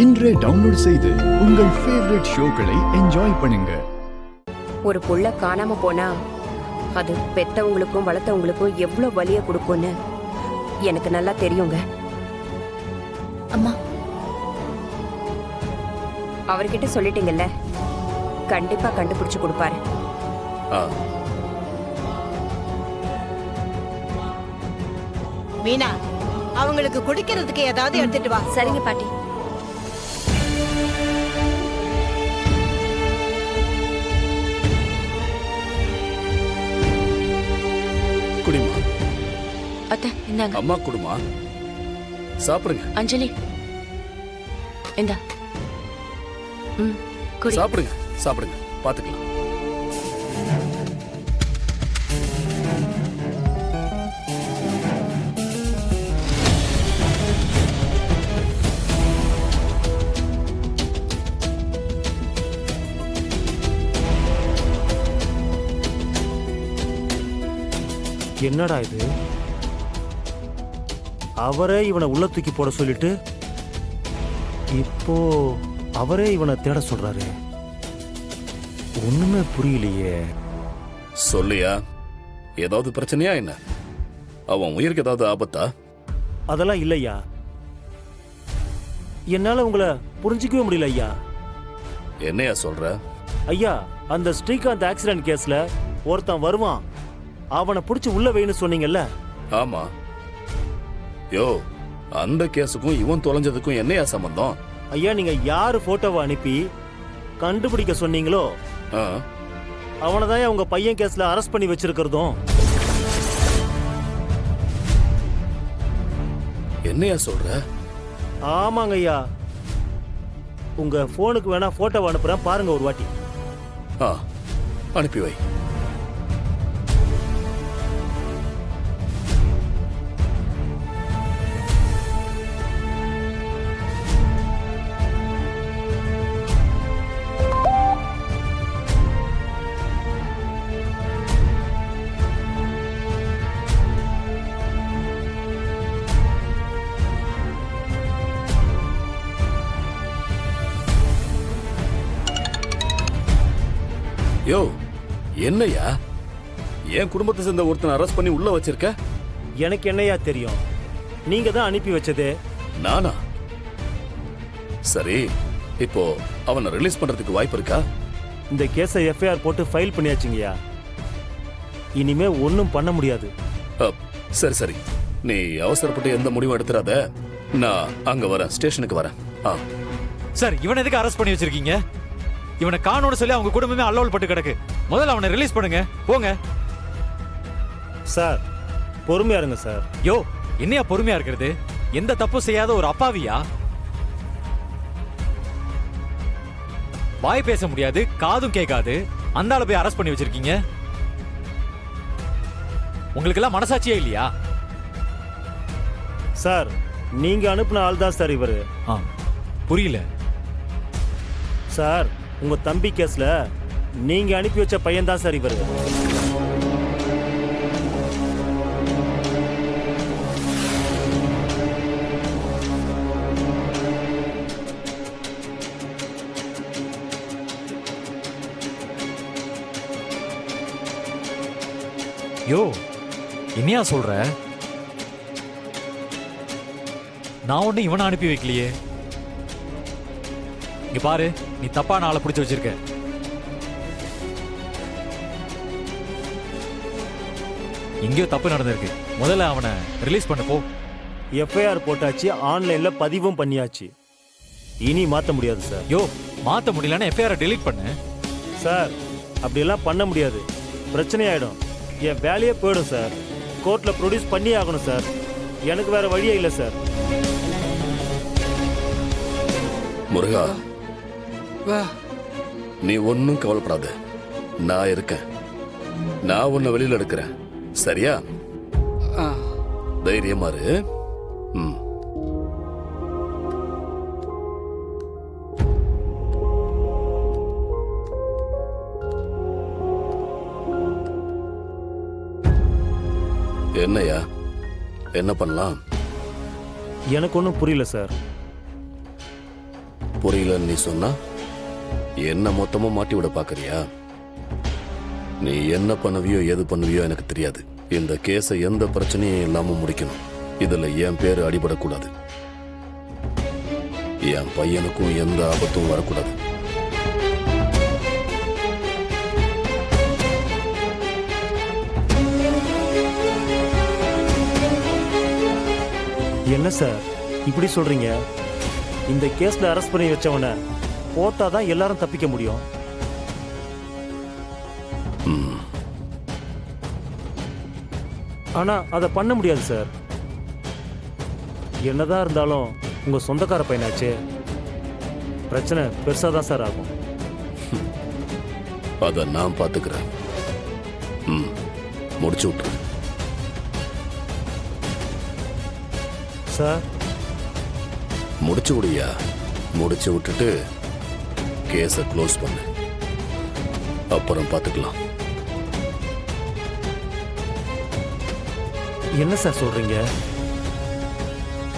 இன்றே டவுன்லோட் செய்து உங்கள் ஃபேவரட் ஷோக்களை என்ஜாய் பண்ணுங்க. ஒரு புள்ள காணாம போனா அது பெத்தவங்களுக்கும் வளர்த்தவங்களுக்கும் எவ்வளவு வலிய கொடுக்கும்னு எனக்கு நல்லா தெரியுங்க. அம்மா, அவர்கிட்ட சொல்லிட்டீங்கல்ல, கண்டிப்பா கண்டுபிடிச்சு கொடுப்பாரு. மீனா, அவங்களுக்கு குடிக்கிறதுக்கு ஏதாவது எடுத்துட்டு வா. சரிங்க பாட்டி. குடிமா. அத்தை, இந்தாங்க. அம்மா குடுமா, சாப்பிடுங்க. அஞ்சலி, இந்தா. குடி. சாப்பிடுங்க சாப்பிடுங்க, பாத்துக்கலாம். என்னடா இது? அவரே இவனை உள்ள தூக்கி போட சொல்லிட்டு இப்போ அவரே இவனை தேட சொல்றாரு. ஒண்ணுமே புரியலையே. சொல்லியா, ஏதாவது பிரச்சனையா என்ன? அவன் உயிருக்கு ஏதாவது ஆபத்தா? அதெல்லாம் இல்லையா, என்னால உங்களை புரிஞ்சிக்கவே முடியல ஐயா. என்னையா சொல்ற? ஐயா, அந்த ஸ்ரீகாந்த் ஆக்சிடென்ட் கேஸ்ல ஒருத்தன் வருவான், அவனை பிடிச்சி உள்ள வைன்னு சொன்னீங்கல்ல? ஆமா. யோ, அந்த கேஸுக்கும் இவன் தொலைஞ்சதுக்கும் என்னையா சம்பந்தம்? ஐயா, நீங்க யாரு போட்டோவை அனுப்பி கண்டுபிடிக்க சொன்னீங்களோ அவனை தான் உங்க பையன் கேஸ்ல அரெஸ்ட் பண்ணி வச்சிருக்கிறதும். என்னையா சொல்ற? ஆமாங்க ஐயா, உங்க போனுக்கு வேணா போட்டோவை அனுப்புறேன், பாருங்க ஒரு வாட்டி. அனுப்பி வை. யோ, என்னையா என் குடும்பத்தை சேர்ந்த ஒருத்தனை அரெஸ்ட் பண்ணி உள்ள வச்சிருக்க? எனக்கு என்னையா தெரியும், நீங்க தான் அனுப்பி வச்சது. நானா? சரி, இப்போ அவனை ரிலீஸ் பண்றதுக்கு வாய்ப்பு இருக்கா? இந்த கேஸை எஃப்ஐஆர் போட்டு ஃபைல் பண்ணியாச்சுங்கய்யா, இனிமே ஒன்றும் பண்ண முடியாது. சரி சரி, நீ அவசரப்பட்டு எந்த முடிவும் எடுத்துறாத. நான் அங்க வரேன், ஸ்டேஷனுக்கு வரேன். சார், இவனை எதுக்கு அரெஸ்ட் பண்ணி வச்சிருக்கீங்க? இவனை காணோன்னு சொல்லி அவங்க குடும்பமே அல்லோல் பட்டு கிடக்கு. முதல்ல அவனை ரிலீஸ் பண்ணுங்க, போங்க. சார், பொறுமையா இருங்க சார். யோ, என்னையா பொறுமையா இருக்கிறது? எந்த தப்பும் செய்யாத ஒரு அப்பாவியா? வாய் பேச முடியாது, காதும் கேட்காது, அந்த ஆளை போய் அரெஸ்ட் பண்ணி வச்சிருக்கீங்க. உங்களுக்கு எல்லாம் மனசாட்சியே இல்லையா? சார், நீங்க அனுப்பின ஆள் தான் சார் இவரு. புரியல சார், உங்க தம்பி கேஸ்ல நீங்க அனுப்பி வச்ச பையன் தான் சார் இவரு. யோ, என்னையா சொல்ற? நான் ஒண்ணு இவனை அனுப்பி வைக்கலையே. இங்க பாரு, நீ தப்பான ஆளை பிடிச்சு வச்சிருக்க. இங்கேயோ தப்பு நடந்திருக்கு. முதல்ல அவனை ரிலீஸ் பண்ண போ. எஃப்ஐஆர் போட்டாச்சு, ஆன்லைன்ல பதிவும் பண்ணியாச்சு, இனி மாத்த முடியாது சார். யோ, மாத்த முடியலன்னா எஃப்ஐஆர் டெலீட் பண்ணு. சார், அப்படியெல்லாம் பண்ண முடியாது, பிரச்சனை ஆயிடும், என் வேலையே போயிடும் சார். கோர்ட்ல ப்ரொடியூஸ் பண்ணி ஆகணும் சார், எனக்கு வேற வழியே இல்லை சார். முருகா, நீ ஒன்னும் கவலைப்படாத, நான் இருக்கேன். நான் உன்னை வெளியில எடுக்கிறேன், சரியா? தைரியமா இரு. என்னையா, என்ன பண்ணலாம்? எனக்கு ஒன்றும் புரியல சார். புரியலன்னு நீ சொன்னா என்ன மொத்தமா மாட்டி விட பாக்குறியா? நீ என்ன பண்ணுவியோ எது பண்ணுவியோ எனக்கு தெரியாது. இந்த கேஸை எந்த பிரச்சனையும் இல்லாம முடிக்கணும். இதுல என் பேரு அடிபடக்கூடாது. என் பையனுக்கும் எந்த ஆபத்தும் வரக்கூடாது. என்ன சார் இப்படி சொல்றீங்க? இந்த கேஸ்ல அரெஸ்ட் பண்ணி வச்சவன போட்டாதான் எல்லாரும் தப்பிக்க முடியும். ஆனா அதை பண்ண முடியாது சார். என்னதான் இருந்தாலும் உங்க சொந்தக்கார பையனாச்சே, பிரச்சனை பெருசா தான் சார் ஆகும். அத நான் பாத்துக்கிறேன். முடிச்சு விட்டுரு சார். முடிச்சு விடியா? முடிச்சு விட்டுட்டு கேஸை க்ளோஸ் பண்ணு. அப்புறம் பார்த்துக்கலாம். என்ன சார் சொல்றீங்க?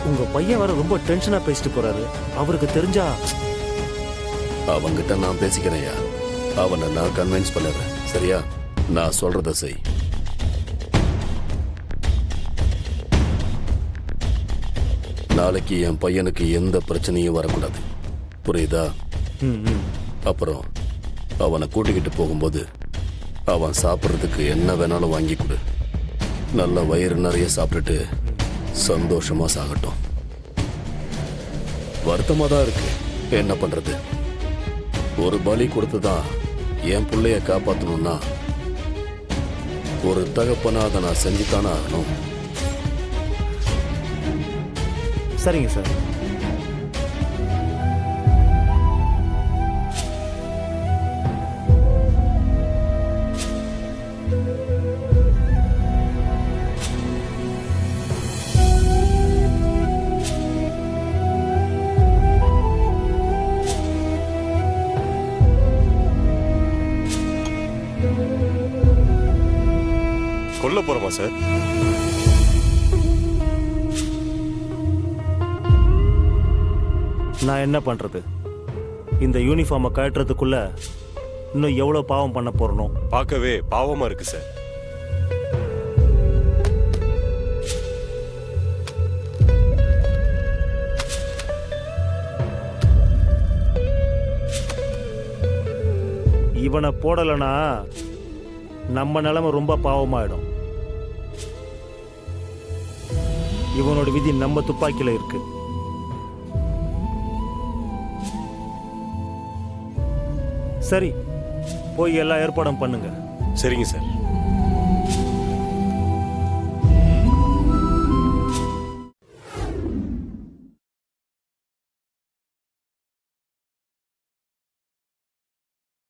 உங்க பையன் வர ரொம்ப டென்ஷனா பேசிட்டு போறாரு. அவருக்கு தெரிஞ்சா அவங்கிட்ட நான் பேசிக்கிறேன்யா. அவனை நான் கன்வின்ஸ் பண்ணிடுறேன். சரியா? நான் சொல்றத செய். நாளைக்கு என் பையனுக்கு எந்த பிரச்சனையும் வரக்கூடாது. புரியுதா? அப்புறம் அவனை கூட்டிக்கிட்டு போகும்போது அவன் சாப்பிட்றதுக்கு என்ன வேணாலும் வாங்கி கொடு. நல்ல வயிறு நிறைய சாப்பிட்டுட்டு சந்தோஷமா சாகட்டும். வருத்தமா தான் இருக்கு. என்ன பண்றது? ஒரு பலி கொடுத்துதான் என் பிள்ளைய காப்பாற்றணும்னா ஒரு தகப்பனா அதை நான் செஞ்சுத்தானே ஆகணும். சரிங்க சார். கொல்ல போறோமா சார்? நான் என்ன பண்றது? இந்த யூனிஃபார்மை கட்டுறதுக்குள்ள இன்னும் எவ்வளவு பாவம் பண்ண போறனோ. பார்க்கவே பாவமா இருக்கு சார். இவனை போடலனா நம்ம நிலைமை ரொம்ப பாவமாயிடும். இவனோட விதி நம்ம துப்பாக்கியில இருக்கு. சரி, போய் எல்லா ஏற்பாடும் பண்ணுங்க. சரிங்க சார்.